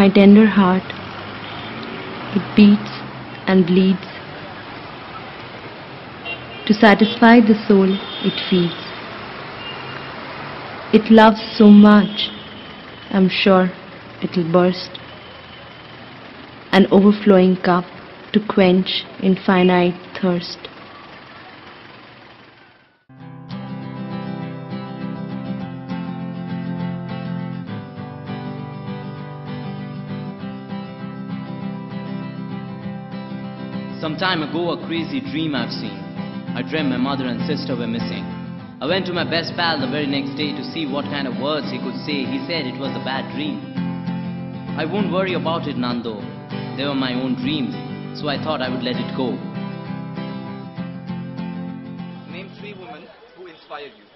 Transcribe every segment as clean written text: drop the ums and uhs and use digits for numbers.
my tender heart. It beats and bleeds to satisfy the soul it feeds. It loves so much, I'm sure it'll burst, an overflowing cup to quench infinite thirst. Some time ago, a crazy dream I've seen. I dreamt my mother and sister were missing. I went to my best pal the very next day to see what kind of words he could say. He said it was a bad dream. I won't worry about it, Nando. They were my own dreams, so I thought I would let it go. Name 3 women who inspired you.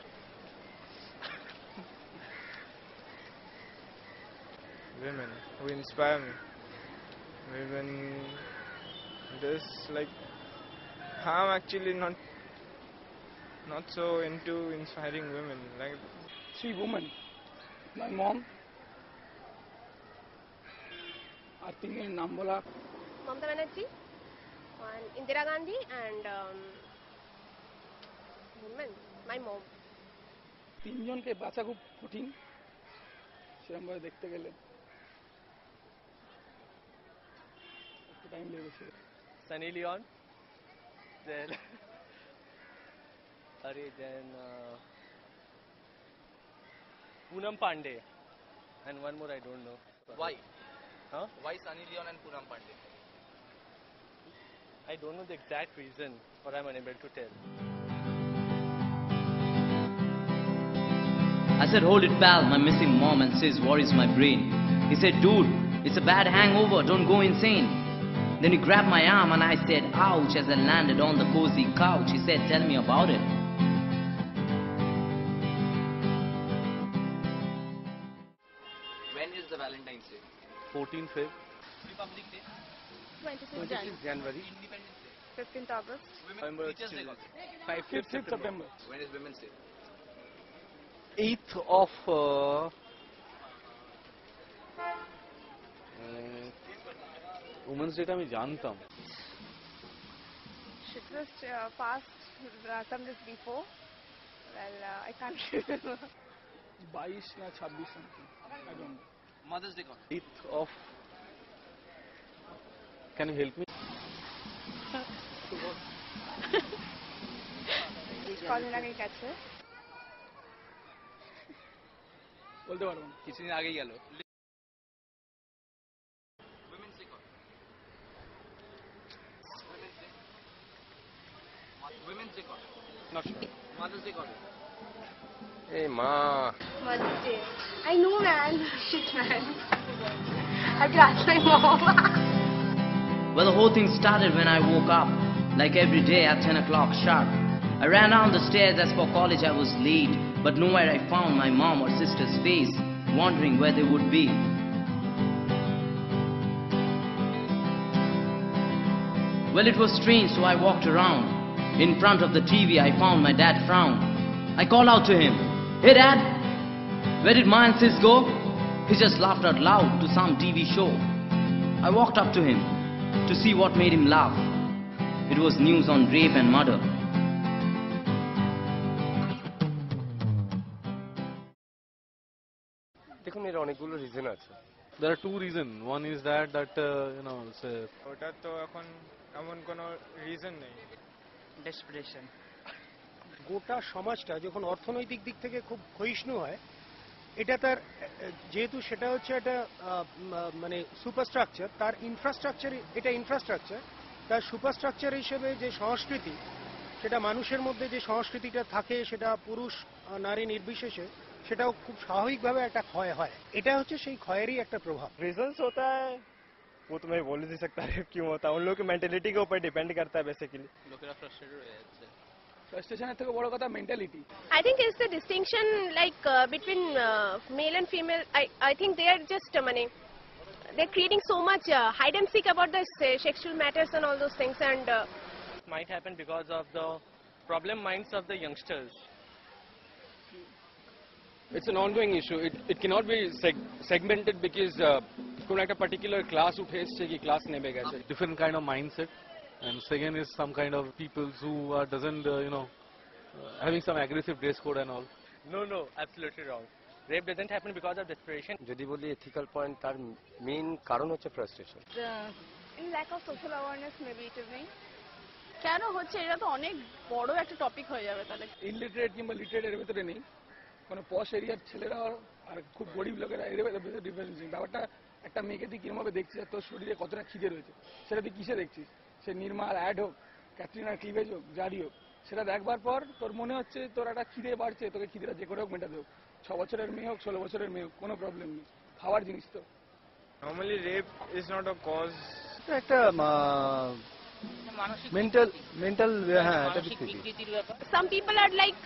Women who inspire me. Women, this like, I'm actually not so into inspiring women. Like 3 women. My mom. I think in Nambola. Mamata Banerjee, and Indira Gandhi, and women. My mom. 3 জনকে বাঁচা খুব কঠিন সেরকম ভাবে দেখতে গেলে একটু time লেগেছে Sunny Leon. Then Poonam Pandey. And one more I don't know. Why? Huh? Why Sunny Leon and Poonam Pandey? I don't know the exact reason, or I'm unable to tell. I said, hold it pal, my missing mom and sis worries my brain. He said, dude, it's a bad hangover, don't go insane. Then he grabbed my arm and I said, ouch, as I landed on the cozy couch. He said, tell me about it. When is the Valentine's Day? 14th Feb. Republic Day. 26th January. Independence Day. 15th August. Women Teachers Day. 5th September. When is Women's Day? 8th of Women's Day আমি জানতাম Should was passed some days before. Well, I can't remember. 22 না 26 something. I don't know. Mother's Day. 8th of Can you help me? কদিন আগে গেছে বলতে পারবো না কিছুদিন আগেই গেল Women's Day. Women's Day. Not sure. Mother's Day. Hey ma. Mother's Day. I know, man. Shit, man. I have to ask my mom. Well, the whole thing started when I woke up, like every day at 10 o'clock sharp. I ran down the stairs as for college I was late, but nowhere I found my mom or sister's face, wondering where they would be. Well, it was strange, so I walked around. In front of the TV, I found my dad frown. I called out to him, "Hey Dad, where did my and sis go?" He just laughed out loud to some TV show. I walked up to him to see what made him laugh. It was news on rape and murder. দেখুন এর অনেকগুলো reason আছে There are 2 reasons. One is that it's a ওটা তো এখন এমন কোনো reason নেই ডেসপারেশন গোটা সমাজটা যখন অর্থনৈতিক দিক থেকে খুব ক্ষয়িষ্ণু হয় এটা তার যেহেতু সেটা হচ্ছে একটা মানে সুপারস্ট্রাকচার তার ইনফ্রাস্ট্রাকচার এটা ইনফ্রাস্ট্রাকচার তার সুপারস্ট্রাকচার হিসেবে যে সংস্কৃতি সেটা মানুষের মধ্যে যে সংস্কৃতিটা থাকে সেটা পুরুষ নারী নির্বিশেষে সেটাও খুব স্বাভাবিকভাবে একটা ক্ষয় হয় এটা হচ্ছে সেই ক্ষয়েরই একটা প্রভাব रीजंस होता है वो तो मैं बोल नहीं सकता है क्यों होता है उन लोगों की मेंटेलिटी के ऊपर डिपेंड करता है बेसिकली লোকেরা ফ্রাস্ট্রেটেড হয়ে যাচ্ছে ফ্রাস্ট্রেশনের থেকে বড় কথা mentality I think it's the distinction like between male and female. I think they are just they're creating so much hide and seek about the sexual matters and all those things, and might happen because of the problem minds of the youngsters. It's an ongoing issue. It cannot be segmented because কোনো একটা particular class উঠে এসছে কি class নেমে গেছে. Different kind of mindset, and second is some kind of people who doesn't having some aggressive dress code and all. No, absolutely wrong. Rape doesn't happen because of desperation. যদি বলি ethical point, তার main কারণ হচ্ছে frustration. In lack of social awareness maybe it is me. কেন হচ্ছে এটা তো অনেক বড় একটা টপিক হয়ে যাবে তাহলে. ইলিটারেট কিংবা লিটারেট এর ভিতরে নেই, কোনো পশ এরিয়ার ছেলেরা আর খুব গরিব লোকেরা এর ভিতরে ডিফারেন্স নেই. ব্যাপারটা একটা মেয়েকে তুই কিরমভাবে দেখছিস, তোর শরীরে কতটা খিদে রয়েছে সেটা তুই কিসে দেখছিস, সে নির্মাল অ্যাড হোক, ক্যাটরিনার ক্লিভেজ হোক, যারই হোক, সেটা দেখবার পর তোর মনে হচ্ছে তোর একটা খিদে বাড়ছে, তোকে খিদেটা যে করে হোক মেটাতে হোক. 6 বছরের মেয়ে হোক 16 বছরের মেয়ে হোক, কোনো প্রবলেম নেই, খাওয়ার জিনিস তো. Normally rape is not a cause. একটা মেন্টাল হ্যাঁ এটা ঠিক. Some people are like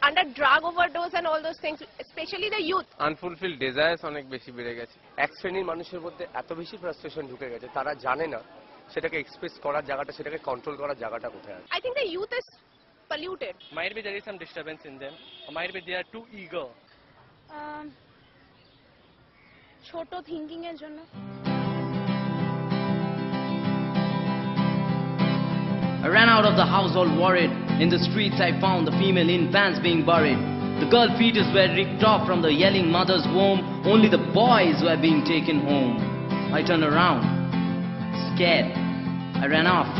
under drug overdose and all those things, especially the youth. Unfulfil desires অনেক বেশি বেড়ে গেছে. এক শ্রেণীর মানুষের মধ্যে এত বেশি ফ্রাস্ট্রেশন ঢুকে গেছে, তারা জানে না সেটাকে এক্সপ্রেস করার জায়গাটা, সেটাকে কন্ট্রোল করার জায়গাটা কোথায় আছে. I think the youth is polluted. Might be there is some disturbance in them, or might be they are too eager. ছোট থিঙ্কিং এর জন্য. I ran out of the house all worried. In the streets I found the female in pants being buried. The girl fetus were ripped off from the yelling mother's womb. Only the boys were being taken home. I turned around, scared. I ran off.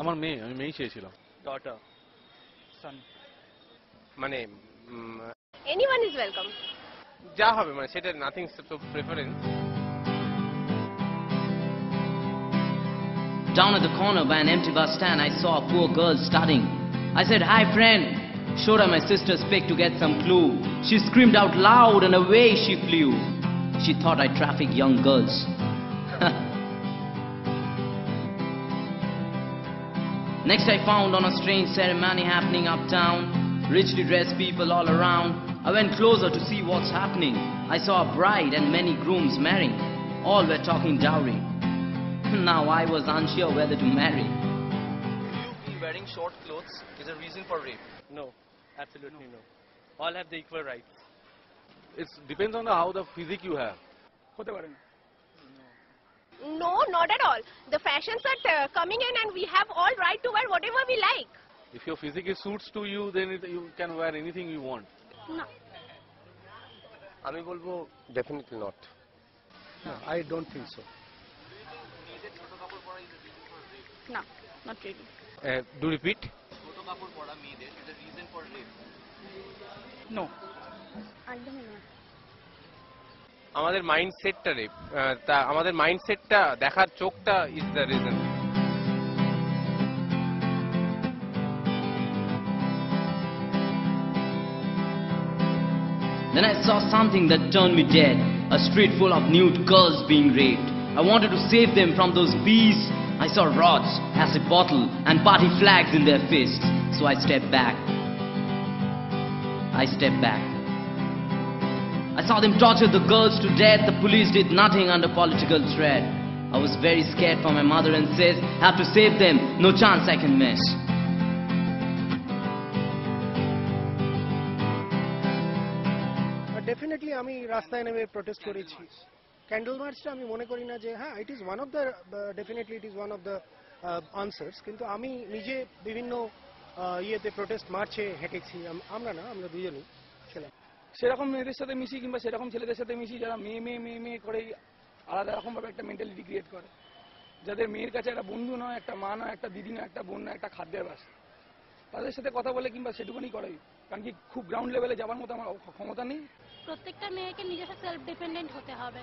আমার মেয়ে, আমি মেয়ে চেয়েছিলাম. Daughter. Son. মানে Anyone is welcome. যা হবে মানে সেটা নাথিং তো preference. Down at the corner by an empty bus stand, I saw a poor girl studying. I said, "Hi friend." Showed her my sister's pic to get some clue. She screamed out loud and away she flew. She thought I traffic young girls. Next I found on a strange ceremony happening uptown. Richly dressed people all around. I went closer to see what's happening. I saw a bride and many grooms marrying. All were talking dowry. Now I was unsure whether to marry. Wearing short clothes is a reason for rape. No, absolutely no. All have the equal rights. It depends on how the physique you have. হতে পারে না. No, not at all. The fashions are coming in and we have all right to wear whatever we like. If your physique suits to you, then you can wear anything you want. না. আমি বলবো definitely not. I don't think so. না, not really. Do repeat. ছোট কাপড় পরা মেয়েদের is a reason for rape. No. একদমই না. আমাদের মাইন্ডসেটটা রেপ, তা আমাদের মাইন্ডসেটটা দেখার চোখটা is the reason. Then I saw something that turned me dead. A street full of nude girls being raped. I wanted to save them from those beasts. I saw rods, acid bottle and party flags in their fists. So I stepped back. I saw them torture the girls to death. The police did nothing under political threat. I was very scared for my mother and says, have to save them, no chance I can miss. Definitely আমি রাস্তায় নেমে protest করেছি. Candle মার্চটা আমি মনে করি না যে হ্যাঁ it is one of the definitely it is one of the answers, কিন্তু আমি নিজে বিভিন্ন ইয়েতে প্রোটেস্ট মার্চে হেঁটেছি. আমরা দুজনেই ছিলাম. সেরকম মেয়েদের সাথে মিশি কিংবা সেরকম ছেলেদের সাথে মিশি যারা মেয়ে করেই আলাদা রকমভাবে একটা মেন্টালিটি ক্রিয়েট করে, যাদের মেয়ের কাছে একটা বন্ধু নয়, একটা মা নয়, একটা দিদি নয়, একটা বোন নয়, একটা খাদ্যের বাস, তাদের সাথে কথা বলে কিংবা সেটুকুনি করাই, কারণ কি খুব গ্রাউন্ড লেভেলে যাওয়ার মতো আমার ক্ষমতা নেই. প্রত্যেকটা মেয়েকে নিজস্ব সেলফ ডিপেন্ডেন্ট হতে হবে.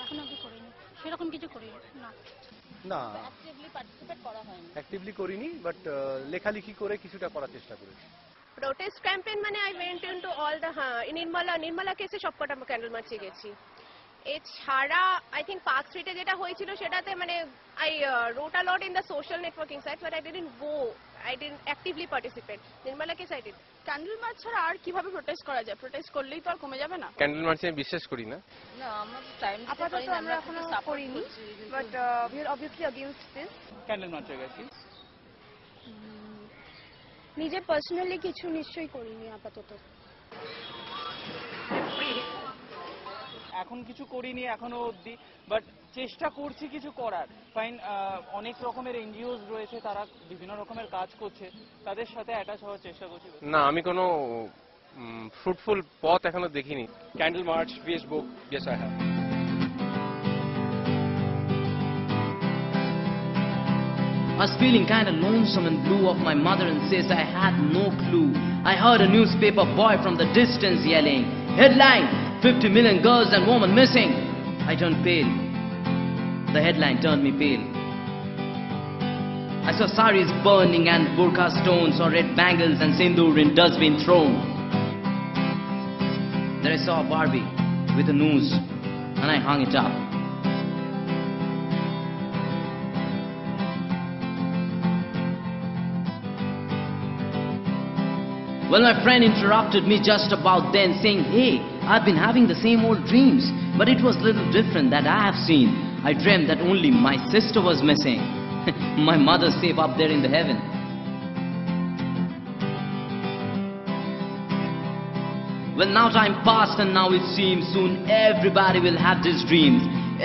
এখন অবধি করিনি, সেরকম কিছু করিনি. না, অ্যাক্টিভলি পার্টিসিপেট করা হয়নি. অ্যাক্টিভলি করিনি, বাট লেখালেখি করে কিছুটা করার চেষ্টা করেছি. Protest campaign মানে I went into all the in Nirmala case সবকটা ক্যান্ডেল মার্চে গেছি. এছাড়া আই থিঙ্ক পার্ক স্ট্রিটে যেটা হয়েছিল সেটাতে মানে I wrote a lot in the social networking sites, but I didn't go, I didn't actively participate. Nirmala কে সাইডে ক্যান্ডেল মার্চ ছাড়া আর কিভাবে প্রোটেস্ট করা যায়? প্রোটেস্ট করলেই তো আর কমে যাবে না। ক্যান্ডেল মার্চে আমি বিশ্বাস করি না। না, আমরা টাইম আপাতত আমরা এখনো করিনি, but we are obviously against this. Candle মার্চে গেছি। নিজে পার্সোনালি কিছু নিশ্চয়ই করিনি আপাতত। এখন কিছু করিনি এখনো অবধি, বাট চেষ্টা করছি কিছু করার। ফাইন, অনেক রকমের এনজিওস রয়েছে, তারা বিভিন্ন রকমের কাজ করছে, তাদের সাথে অ্যাটাচ হওয়ার চেষ্টা করছি। না, আমি কোনো ফ্রুটফুল পথ এখনো দেখিনি। Candle March, Facebook, yes I have. I was feeling kinda lonesome and blue of my mother and says I had no clue. I heard a newspaper boy from the distance yelling, headline, 50 million girls and women missing. I turned pale. The headline turned me pale. I saw saris burning and burqa stones, or red bangles and sindoor in dustbin thrown. Then I saw a Barbie with a noose and I hung it up. Well, my friend interrupted me just about then, saying, hey, I've been having the same old dreams, but it was little different that I have seen. I dreamt that only my sister was missing. My mother's safe up there in the heaven. Well, now time passed and now it seems soon everybody will have these dreams.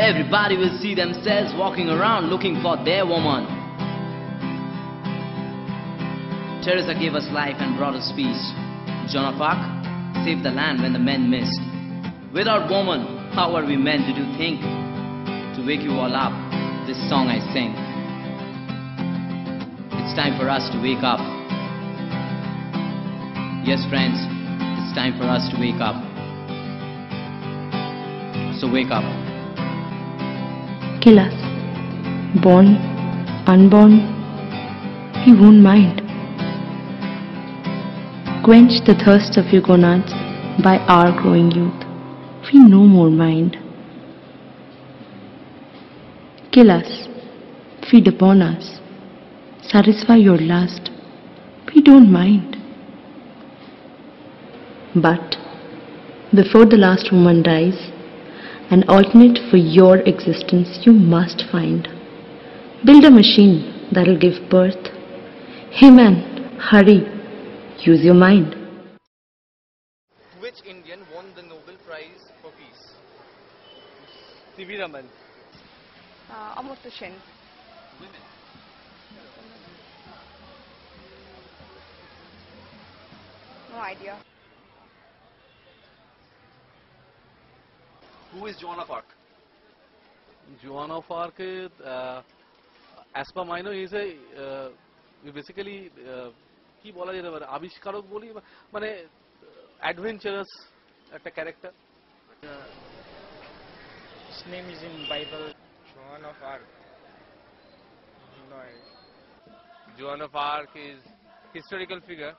Everybody will see themselves walking around looking for their woman. Teresa gave us life and brought us peace. Joan of Arc saved the land when the men missed. Without woman, how are we men, did you think? To wake you all up, this song I sing. It's time for us to wake up. Yes, friends, it's time for us to wake up. So wake up. Kill us. Born, unborn, we won't mind. Quench the thirst of your gonads by our growing youth. We no more mind. Kill us, feed upon us, satisfy your lust. We don't mind. But before the last woman dies, an alternate for your existence you must find. Build a machine that'll give birth. Hey man, hurry. Use your mind. Which Indian won the Nobel Prize for Peace? C.V. Raman. Amartya Sen. Women. No idea. Who is Joan of Arc? Joan of Arc, as per my know, is a basically কি বলা যেতে পারে, আবিষ্কারক বলি, মানে adventurous একটা character. His name is in Bible. Joan of Arc. No idea. Joan of Arc is historical figure